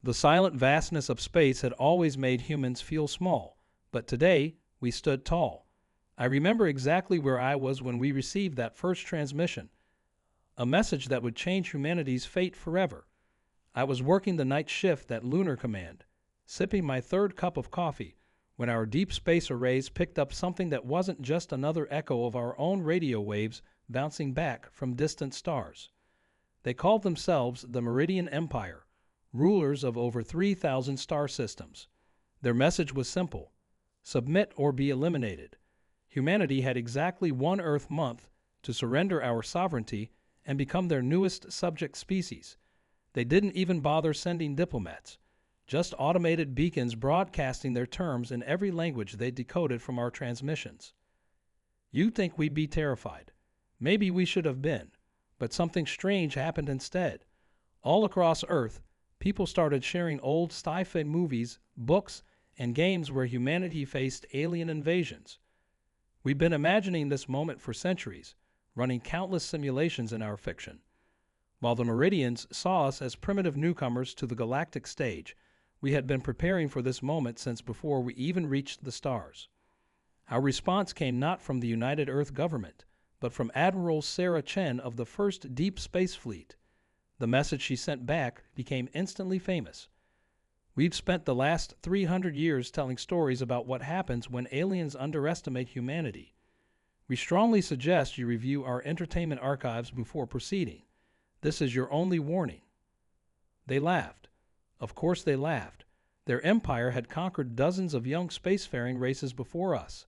The silent vastness of space had always made humans feel small, but today we stood tall. I remember exactly where I was when we received that first transmission, a message that would change humanity's fate forever. I was working the night shift at Lunar Command, sipping my third cup of coffee, when our deep space arrays picked up something that wasn't just another echo of our own radio waves bouncing back from distant stars. They called themselves the Meridian Empire, rulers of over 3,000 star systems. Their message was simple: submit or be eliminated. Humanity had exactly one Earth month to surrender our sovereignty and become their newest subject species. They didn't even bother sending diplomats, just automated beacons broadcasting their terms in every language they decoded from our transmissions. You'd think we'd be terrified. Maybe we should have been, but something strange happened instead. All across Earth, people started sharing old sci-fi movies, books, and games where humanity faced alien invasions. We've been imagining this moment for centuries, running countless simulations in our fiction. While the Meridians saw us as primitive newcomers to the galactic stage, we had been preparing for this moment since before we even reached the stars. Our response came not from the United Earth government, but from Admiral Sarah Chen of the first Deep Space Fleet. The message she sent back became instantly famous. We've spent the last 300 years telling stories about what happens when aliens underestimate humanity. We strongly suggest you review our entertainment archives before proceeding. This is your only warning. They laughed. Of course they laughed. Their empire had conquered dozens of young spacefaring races before us.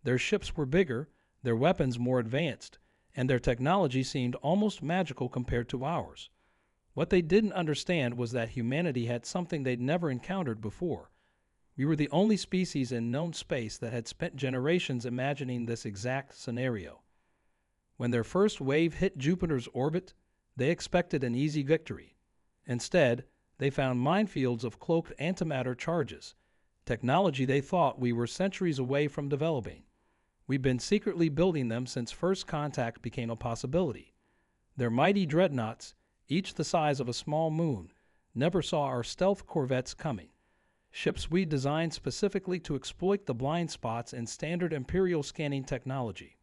Their ships were bigger, their weapons more advanced, and their technology seemed almost magical compared to ours. What they didn't understand was that humanity had something they'd never encountered before. We were the only species in known space that had spent generations imagining this exact scenario. When their first wave hit Jupiter's orbit, they expected an easy victory. Instead, they found minefields of cloaked antimatter charges, technology they thought we were centuries away from developing. We've been secretly building them since first contact became a possibility. Their mighty dreadnoughts, each the size of a small moon, never saw our stealth corvettes coming, ships we designed specifically to exploit the blind spots in standard Imperial scanning technology.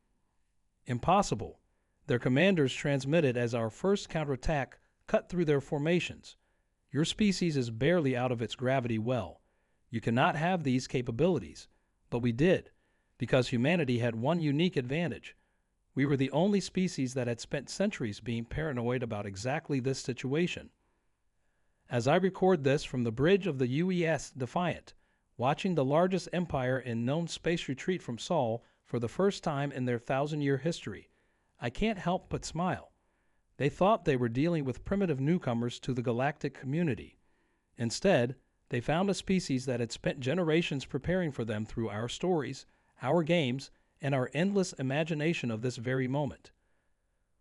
Impossible, their commanders transmitted as our first counterattack cut through their formations. Your species is barely out of its gravity well. You cannot have these capabilities, but we did, because humanity had one unique advantage. We were the only species that had spent centuries being paranoid about exactly this situation. As I record this from the bridge of the UES Defiant, watching the largest empire in known space retreat from Sol for the first time in their 1,000-year history, I can't help but smile. They thought they were dealing with primitive newcomers to the galactic community. Instead, they found a species that had spent generations preparing for them through our stories, our games, and our endless imagination of this very moment.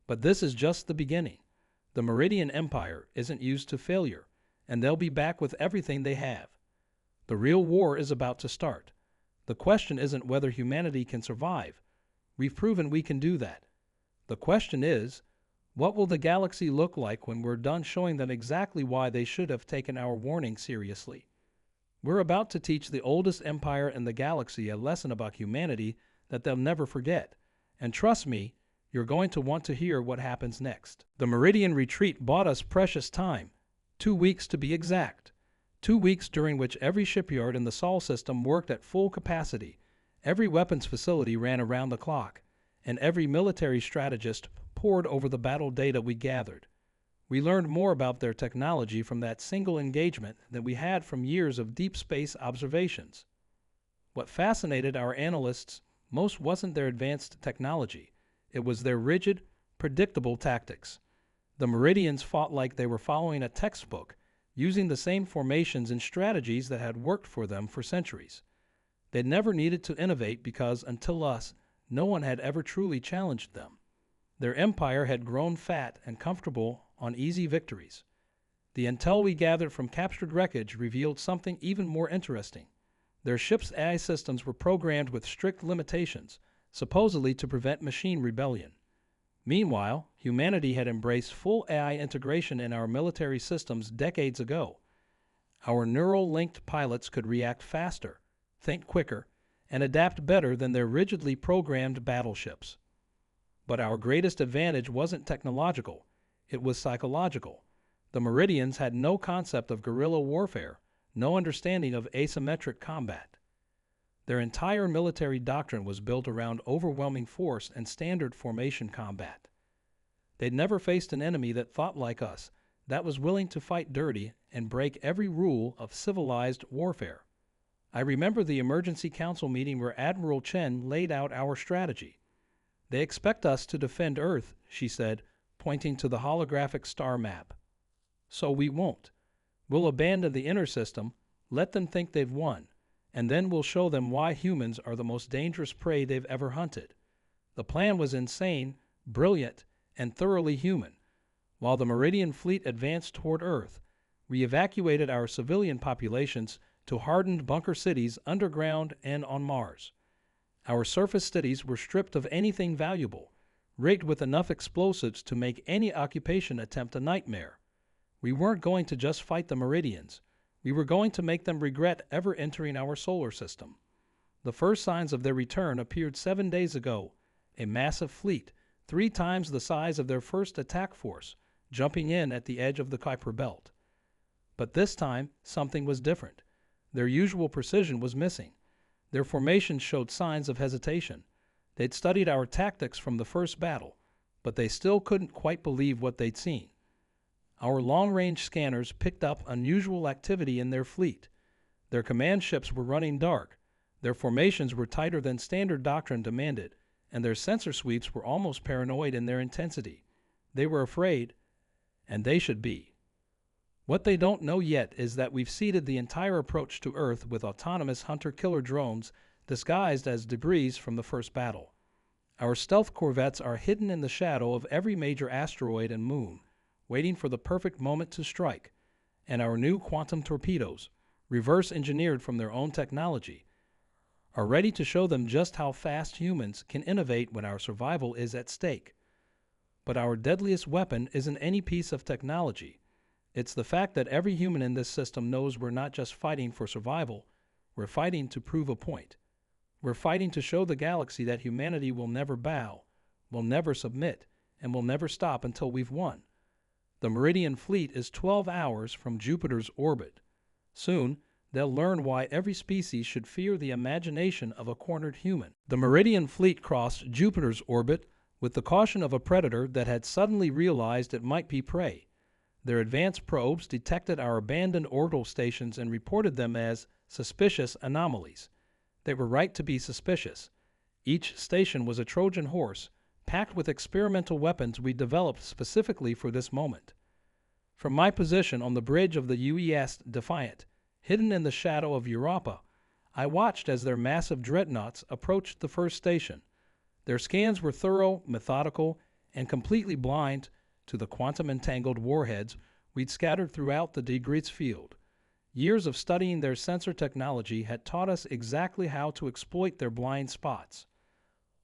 But this is just the beginning. The Meridian Empire isn't used to failure, and they'll be back with everything they have. The real war is about to start. The question isn't whether humanity can survive. We've proven we can do that. The question is, what will the galaxy look like when we're done showing them exactly why they should have taken our warning seriously? We're about to teach the oldest empire in the galaxy a lesson about humanity that they'll never forget. And trust me, you're going to want to hear what happens next. The Meridian Retreat bought us precious time, 2 weeks to be exact. 2 weeks during which every shipyard in the Sol system worked at full capacity, every weapons facility ran around the clock, and every military strategist pored over the battle data we gathered. We learned more about their technology from that single engagement than we had from years of deep space observations. What fascinated our analysts most wasn't their advanced technology. It was their rigid, predictable tactics. The Meridians fought like they were following a textbook, using the same formations and strategies that had worked for them for centuries. They never needed to innovate because, until us, no one had ever truly challenged them. Their empire had grown fat and comfortable on easy victories. The intel we gathered from captured wreckage revealed something even more interesting. Their ship's AI systems were programmed with strict limitations, supposedly to prevent machine rebellion. Meanwhile, humanity had embraced full AI integration in our military systems decades ago. Our neural-linked pilots could react faster, think quicker, and adapt better than their rigidly programmed battleships. But our greatest advantage wasn't technological, it was psychological. The Meridians had no concept of guerrilla warfare, no understanding of asymmetric combat. Their entire military doctrine was built around overwhelming force and standard formation combat. They'd never faced an enemy that thought like us, that was willing to fight dirty and break every rule of civilized warfare. I remember the emergency council meeting where Admiral Chen laid out our strategy. They expect us to defend Earth, she said, pointing to the holographic star map. So we won't. We'll abandon the inner system, let them think they've won, and then we'll show them why humans are the most dangerous prey they've ever hunted. The plan was insane, brilliant, and thoroughly human. While the Meridian fleet advanced toward Earth, we evacuated our civilian populations to hardened bunker cities underground and on Mars. Our surface cities were stripped of anything valuable, rigged with enough explosives to make any occupation attempt a nightmare. We weren't going to just fight the Meridians. We were going to make them regret ever entering our solar system. The first signs of their return appeared 7 days ago, a massive fleet, 3 times the size of their first attack force, jumping in at the edge of the Kuiper Belt. But this time, something was different. Their usual precision was missing. Their formations showed signs of hesitation. They'd studied our tactics from the first battle, but they still couldn't quite believe what they'd seen. Our long-range scanners picked up unusual activity in their fleet. Their command ships were running dark, their formations were tighter than standard doctrine demanded, and their sensor sweeps were almost paranoid in their intensity. They were afraid, and they should be. What they don't know yet is that we've seeded the entire approach to Earth with autonomous hunter-killer drones disguised as debris from the first battle. Our stealth corvettes are hidden in the shadow of every major asteroid and moon, waiting for the perfect moment to strike, and our new quantum torpedoes, reverse-engineered from their own technology, are ready to show them just how fast humans can innovate when our survival is at stake. But our deadliest weapon isn't any piece of technology. It's the fact that every human in this system knows we're not just fighting for survival, we're fighting to prove a point. We're fighting to show the galaxy that humanity will never bow, will never submit, and will never stop until we've won. The Meridian fleet is 12 hours from Jupiter's orbit. Soon, they'll learn why every species should fear the imagination of a cornered human. The Meridian fleet crossed Jupiter's orbit with the caution of a predator that had suddenly realized it might be prey. Their advanced probes detected our abandoned orbital stations and reported them as suspicious anomalies. They were right to be suspicious. Each station was a Trojan horse, packed with experimental weapons we developed specifically for this moment. From my position on the bridge of the UES Defiant, hidden in the shadow of Europa, I watched as their massive dreadnoughts approached the first station. Their scans were thorough, methodical, and completely blind to the quantum-entangled warheads we'd scattered throughout the Degrees field. Years of studying their sensor technology had taught us exactly how to exploit their blind spots.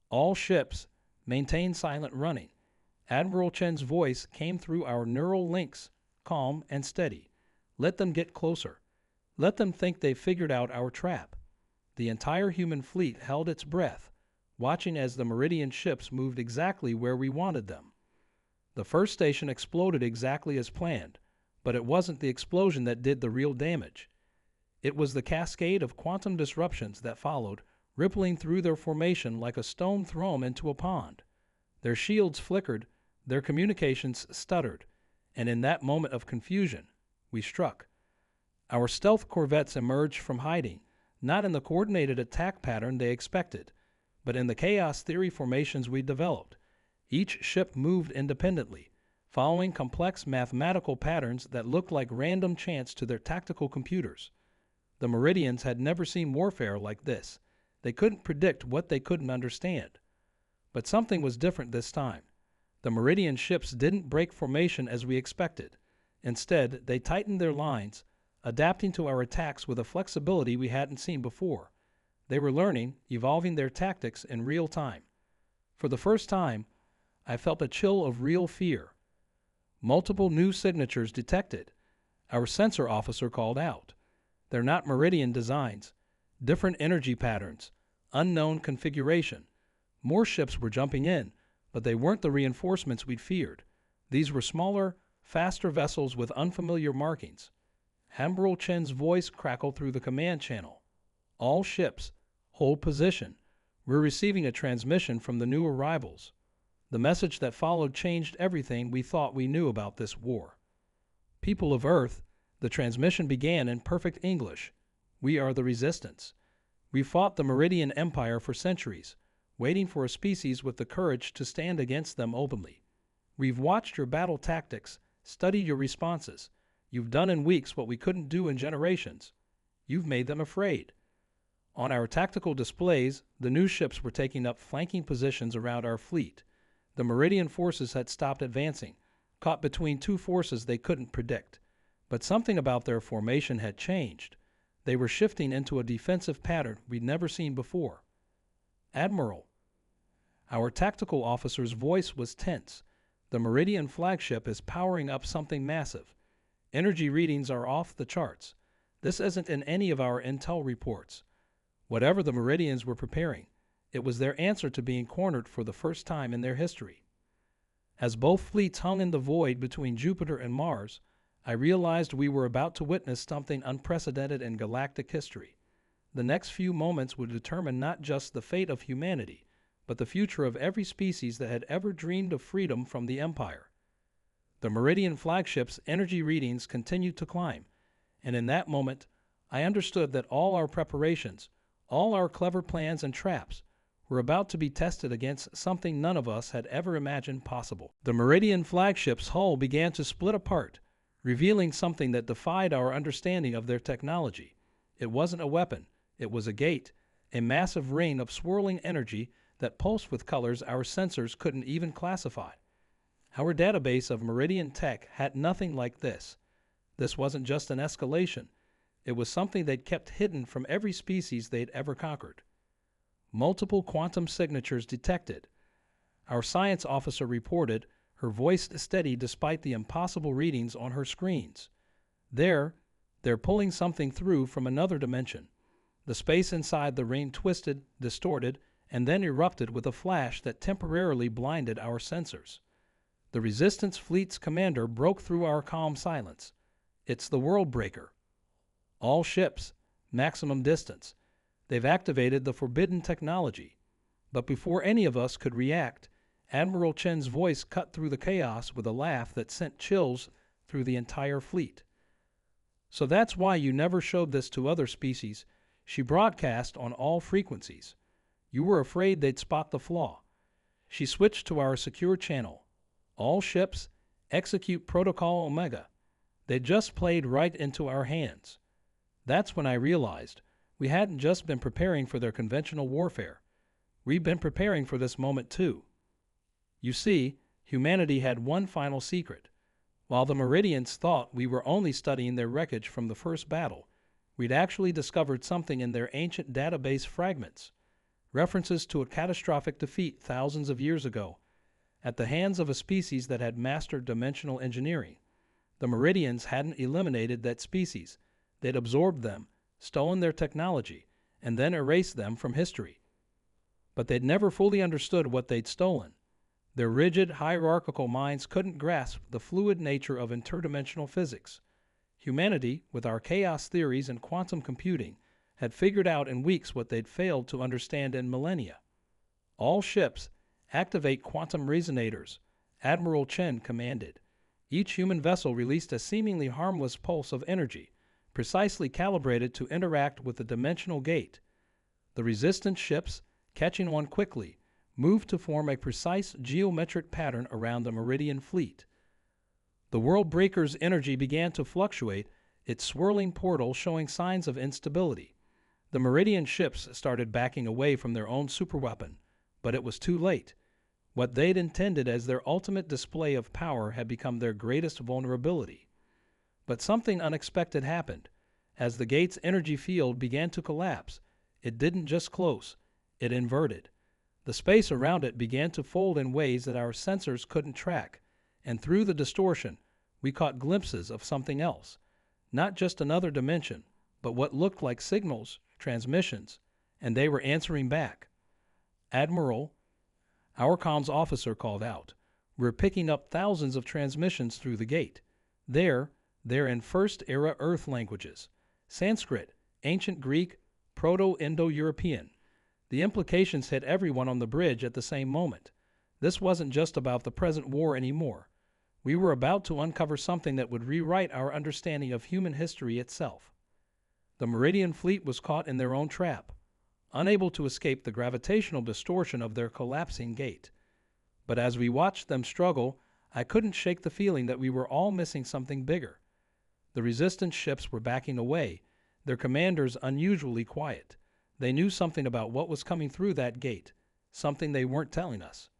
All ships maintain silent running. Admiral Chen's voice came through our neural links, calm and steady. Let them get closer. Let them think they've figured out our trap. The entire human fleet held its breath, watching as the Meridian ships moved exactly where we wanted them. The first station exploded exactly as planned, but it wasn't the explosion that did the real damage. It was the cascade of quantum disruptions that followed, rippling through their formation like a stone thrown into a pond. Their shields flickered, their communications stuttered, and in that moment of confusion, we struck. Our stealth corvettes emerged from hiding, not in the coordinated attack pattern they expected, but in the chaos theory formations we developed. Each ship moved independently, following complex mathematical patterns that looked like random chance to their tactical computers. The Meridians had never seen warfare like this. They couldn't predict what they couldn't understand. But something was different this time. The Meridian ships didn't break formation as we expected. Instead, they tightened their lines, adapting to our attacks with a flexibility we hadn't seen before. They were learning, evolving their tactics in real time. For the first time, I felt a chill of real fear. Multiple new signatures detected. Our sensor officer called out. They're not Meridian designs. Different energy patterns. Unknown configuration. More ships were jumping in, but they weren't the reinforcements we'd feared. These were smaller, faster vessels with unfamiliar markings. Admiral Chen's voice crackled through the command channel. All ships, hold position. We're receiving a transmission from the new arrivals. The message that followed changed everything we thought we knew about this war. People of Earth, the transmission began in perfect English. We are the Resistance. We fought the Meridian Empire for centuries, waiting for a species with the courage to stand against them openly. We've watched your battle tactics, studied your responses. You've done in weeks what we couldn't do in generations. You've made them afraid. On our tactical displays, the new ships were taking up flanking positions around our fleet. The Meridian forces had stopped advancing, caught between two forces they couldn't predict. But something about their formation had changed. They were shifting into a defensive pattern we'd never seen before. Admiral. Our tactical officer's voice was tense. The Meridian flagship is powering up something massive. Energy readings are off the charts. This isn't in any of our intel reports. Whatever the Meridians were preparing, it was their answer to being cornered for the first time in their history. As both fleets hung in the void between Jupiter and Mars, I realized we were about to witness something unprecedented in galactic history. The next few moments would determine not just the fate of humanity, but the future of every species that had ever dreamed of freedom from the Empire. The Meridian flagship's energy readings continued to climb, and in that moment, I understood that all our preparations, all our clever plans and traps, were about to be tested against something none of us had ever imagined possible. The Meridian flagship's hull began to split apart, revealing something that defied our understanding of their technology. It wasn't a weapon, it was a gate, a massive ring of swirling energy that pulsed with colors our sensors couldn't even classify. Our database of Meridian tech had nothing like this. This wasn't just an escalation. It was something they'd kept hidden from every species they'd ever conquered. Multiple quantum signatures detected. Our science officer reported, her voice steady despite the impossible readings on her screens. They're pulling something through from another dimension. The space inside the ring twisted, distorted, and then erupted with a flash that temporarily blinded our sensors. The Resistance Fleet's commander broke through our calm silence. It's the World Breaker. All ships, maximum distance. They've activated the forbidden technology. But before any of us could react, Admiral Chen's voice cut through the chaos with a laugh that sent chills through the entire fleet. So that's why you never showed this to other species. She broadcast on all frequencies. You were afraid they'd spot the flaw. She switched to our secure channel. All ships, execute Protocol Omega. They just played right into our hands. That's when I realized we hadn't just been preparing for their conventional warfare. We'd been preparing for this moment too. You see, humanity had one final secret. While the Meridians thought we were only studying their wreckage from the first battle, we'd actually discovered something in their ancient database fragments. References to a catastrophic defeat thousands of years ago, at the hands of a species that had mastered dimensional engineering. The Meridians hadn't eliminated that species. They'd absorbed them, stolen their technology, and then erased them from history. But they'd never fully understood what they'd stolen. Their rigid, hierarchical minds couldn't grasp the fluid nature of interdimensional physics. Humanity, with our chaos theories and quantum computing, had figured out in weeks what they'd failed to understand in millennia. All ships, activate quantum resonators, Admiral Chen commanded. Each human vessel released a seemingly harmless pulse of energy, precisely calibrated to interact with the dimensional gate. The resistance ships, catching on quickly, moved to form a precise geometric pattern around the Meridian fleet. The World Breaker's energy began to fluctuate, its swirling portal showing signs of instability. The Meridian ships started backing away from their own superweapon, but it was too late. What they'd intended as their ultimate display of power had become their greatest vulnerability. But something unexpected happened. As the gate's energy field began to collapse, it didn't just close, it inverted. The space around it began to fold in ways that our sensors couldn't track, and through the distortion, we caught glimpses of something else. Not just another dimension, but what looked like signals, transmissions, and they were answering back. "Admiral," our comms officer called out, "we're picking up thousands of transmissions through the gate. They're in First-Era Earth languages. Sanskrit, Ancient Greek, Proto-Indo-European." The implications hit everyone on the bridge at the same moment. This wasn't just about the present war anymore. We were about to uncover something that would rewrite our understanding of human history itself. The Meridian fleet was caught in their own trap, unable to escape the gravitational distortion of their collapsing gate. But as we watched them struggle, I couldn't shake the feeling that we were all missing something bigger. The resistance ships were backing away, their commanders unusually quiet. They knew something about what was coming through that gate, something they weren't telling us.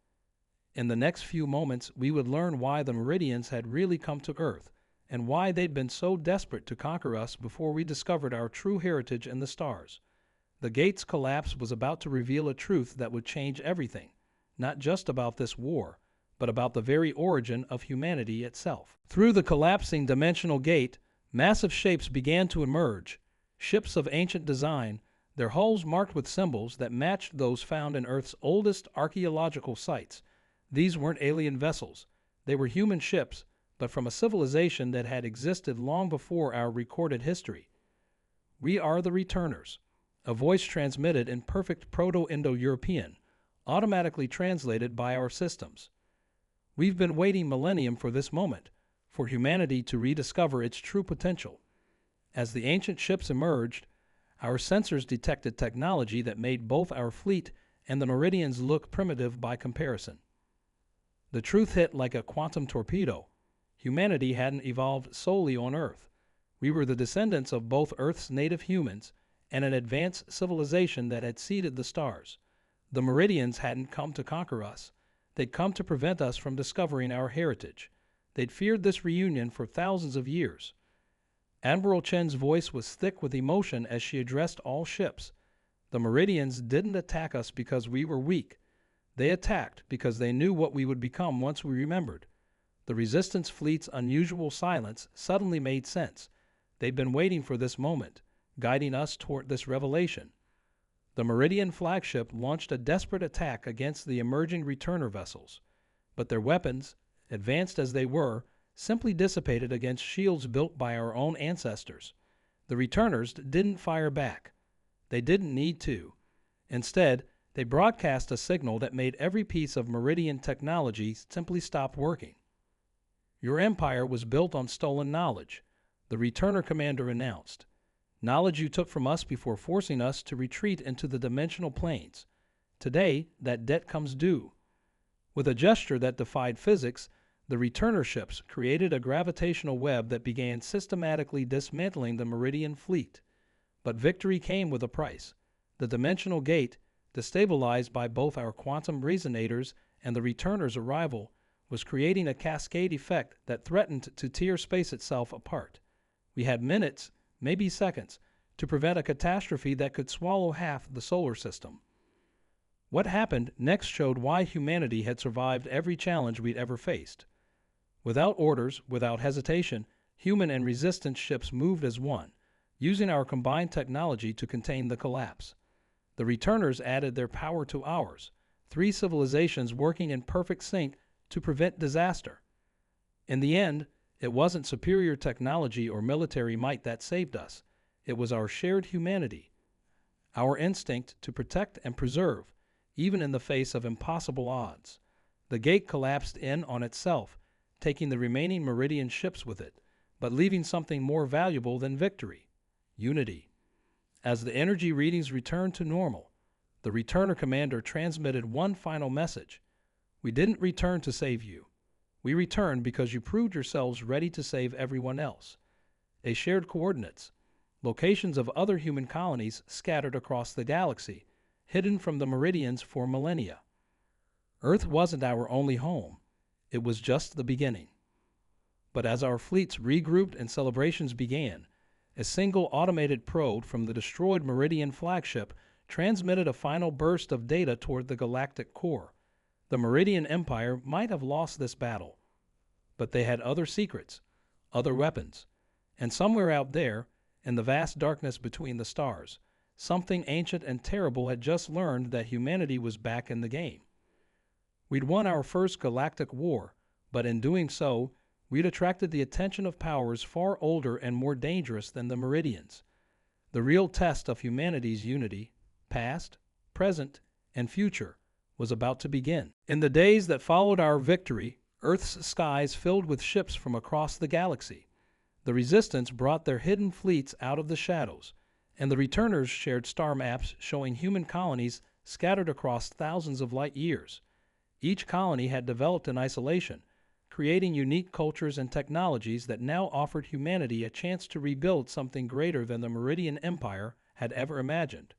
In the next few moments, we would learn why the Meridians had really come to Earth, and why they'd been so desperate to conquer us before we discovered our true heritage in the stars. The gate's collapse was about to reveal a truth that would change everything, not just about this war, but about the very origin of humanity itself. Through the collapsing dimensional gate, massive shapes began to emerge, ships of ancient design, their hulls marked with symbols that matched those found in Earth's oldest archaeological sites. These weren't alien vessels. They were human ships, but from a civilization that had existed long before our recorded history. "We are the returners," a voice transmitted in perfect Proto-Indo-European, automatically translated by our systems. "We've been waiting millennium for this moment, for humanity to rediscover its true potential." As the ancient ships emerged, our sensors detected technology that made both our fleet and the Meridians look primitive by comparison. The truth hit like a quantum torpedo. Humanity hadn't evolved solely on Earth. We were the descendants of both Earth's native humans and an advanced civilization that had seeded the stars. The Meridians hadn't come to conquer us. They'd come to prevent us from discovering our heritage. They'd feared this reunion for thousands of years. Admiral Chen's voice was thick with emotion as she addressed all ships. The Meridians didn't attack us because we were weak. They attacked because they knew what we would become once we remembered. The Resistance fleet's unusual silence suddenly made sense. They'd been waiting for this moment, guiding us toward this revelation. The Meridian flagship launched a desperate attack against the emerging returner vessels, but their weapons, advanced as they were, simply dissipated against shields built by our own ancestors. The returners didn't fire back. They didn't need to. Instead, they broadcast a signal that made every piece of Meridian technology simply stop working. "Your empire was built on stolen knowledge," the returner commander announced. "Knowledge you took from us before forcing us to retreat into the dimensional planes. Today, that debt comes due." With a gesture that defied physics, the returner ships created a gravitational web that began systematically dismantling the Meridian fleet. But victory came with a price. The dimensional gate, destabilized by both our quantum resonators and the returners' arrival, was creating a cascade effect that threatened to tear space itself apart. We had minutes, maybe seconds, to prevent a catastrophe that could swallow half the solar system. What happened next showed why humanity had survived every challenge we'd ever faced. Without orders, without hesitation, human and resistance ships moved as one, using our combined technology to contain the collapse. The returners added their power to ours, three civilizations working in perfect sync to prevent disaster. In the end, it wasn't superior technology or military might that saved us. It was our shared humanity, our instinct to protect and preserve, even in the face of impossible odds. The gate collapsed in on itself, taking the remaining Meridian ships with it, but leaving something more valuable than victory: unity. As the energy readings returned to normal, the returner commander transmitted one final message. "We didn't return to save you. We returned because you proved yourselves ready to save everyone else." They shared coordinates, locations of other human colonies scattered across the galaxy, hidden from the Meridians for millennia. Earth wasn't our only home. It was just the beginning. But as our fleets regrouped and celebrations began, a single automated probe from the destroyed Meridian flagship transmitted a final burst of data toward the galactic core. The Meridian Empire might have lost this battle, but they had other secrets, other weapons, And somewhere out there, in the vast darkness between the stars, something ancient and terrible had just learned that humanity was back in the game. We'd won our first galactic war, but in doing so, we'd attracted the attention of powers far older and more dangerous than the Meridians. The real test of humanity's unity, past, present, and future, was about to begin. In the days that followed our victory, Earth's skies filled with ships from across the galaxy. The Resistance brought their hidden fleets out of the shadows, and the Returners shared star maps showing human colonies scattered across thousands of light years. Each colony had developed in isolation, creating unique cultures and technologies that now offered humanity a chance to rebuild something greater than the Meridian Empire had ever imagined.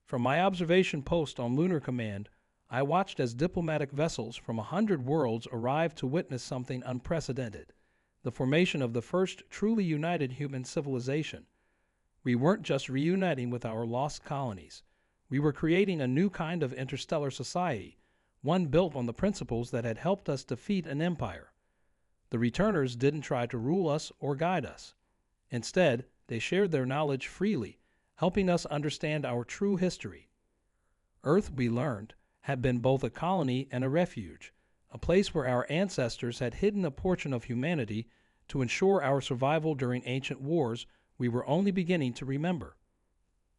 From my observation post on Lunar Command, I watched as diplomatic vessels from 100 worlds arrived to witness something unprecedented: the formation of the first truly united human civilization. We weren't just reuniting with our lost colonies. We were creating a new kind of interstellar society, one built on the principles that had helped us defeat an empire. The Returners didn't try to rule us or guide us. Instead, they shared their knowledge freely, helping us understand our true history. Earth, we learned, had been both a colony and a refuge, a place where our ancestors had hidden a portion of humanity to ensure our survival during ancient wars we were only beginning to remember.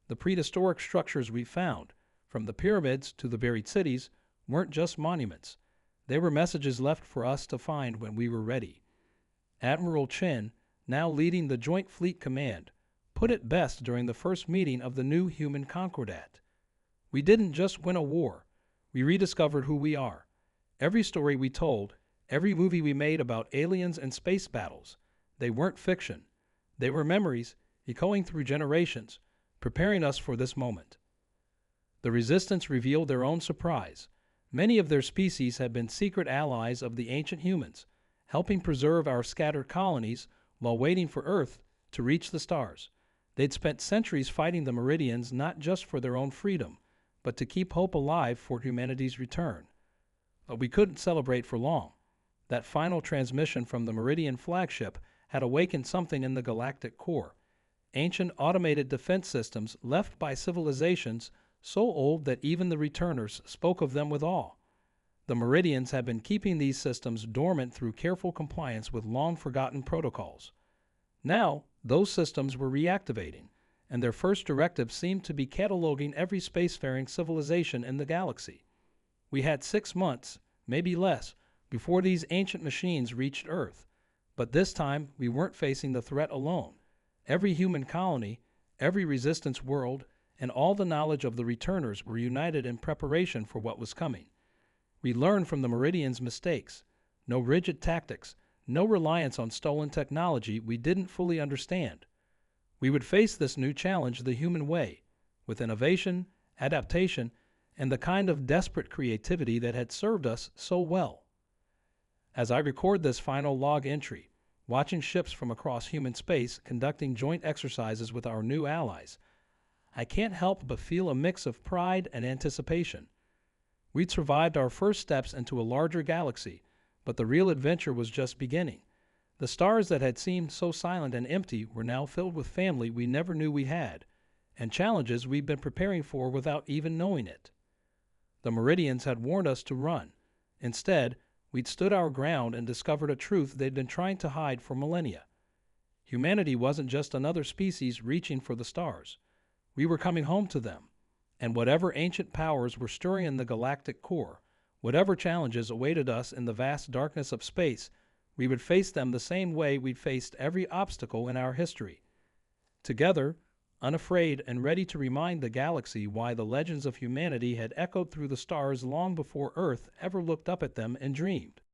The prehistoric structures we found, from the pyramids to the buried cities, weren't just monuments. They were messages left for us to find when we were ready. Admiral Chen, now leading the Joint Fleet Command, put it best during the first meeting of the new human Concordat. We didn't just win a war. We rediscovered who we are. Every story we told, every movie we made about aliens and space battles, they weren't fiction. They were memories, echoing through generations, preparing us for this moment. The Resistance revealed their own surprise. Many of their species had been secret allies of the ancient humans, helping preserve our scattered colonies while waiting for Earth to reach the stars. They'd spent centuries fighting the Meridians not just for their own freedom, but to keep hope alive for humanity's return. But we couldn't celebrate for long. That final transmission from the Meridian flagship had awakened something in the galactic core. Ancient automated defense systems left by civilizations so old that even the Returners spoke of them with awe. The Meridians had been keeping these systems dormant through careful compliance with long-forgotten protocols. Now, those systems were reactivating, and their first directive seemed to be cataloging every spacefaring civilization in the galaxy. We had 6 months, maybe less, before these ancient machines reached Earth. But this time, we weren't facing the threat alone. Every human colony, every Resistance world, and all the knowledge of the Returners were united in preparation for what was coming. We learned from the Meridians' mistakes. No rigid tactics, no reliance on stolen technology we didn't fully understand. We would face this new challenge the human way, with innovation, adaptation, and the kind of desperate creativity that had served us so well. As I record this final log entry, watching ships from across human space conducting joint exercises with our new allies, I can't help but feel a mix of pride and anticipation. We'd survived our first steps into a larger galaxy, but the real adventure was just beginning. The stars that had seemed so silent and empty were now filled with family we never knew we had, and challenges we'd been preparing for without even knowing it. The Meridians had warned us to run. Instead, we'd stood our ground and discovered a truth they'd been trying to hide for millennia. Humanity wasn't just another species reaching for the stars. We were coming home to them, and whatever ancient powers were stirring in the galactic core, whatever challenges awaited us in the vast darkness of space, we would face them the same way we'd faced every obstacle in our history. Together, unafraid and ready to remind the galaxy why the legends of humanity had echoed through the stars long before Earth ever looked up at them and dreamed.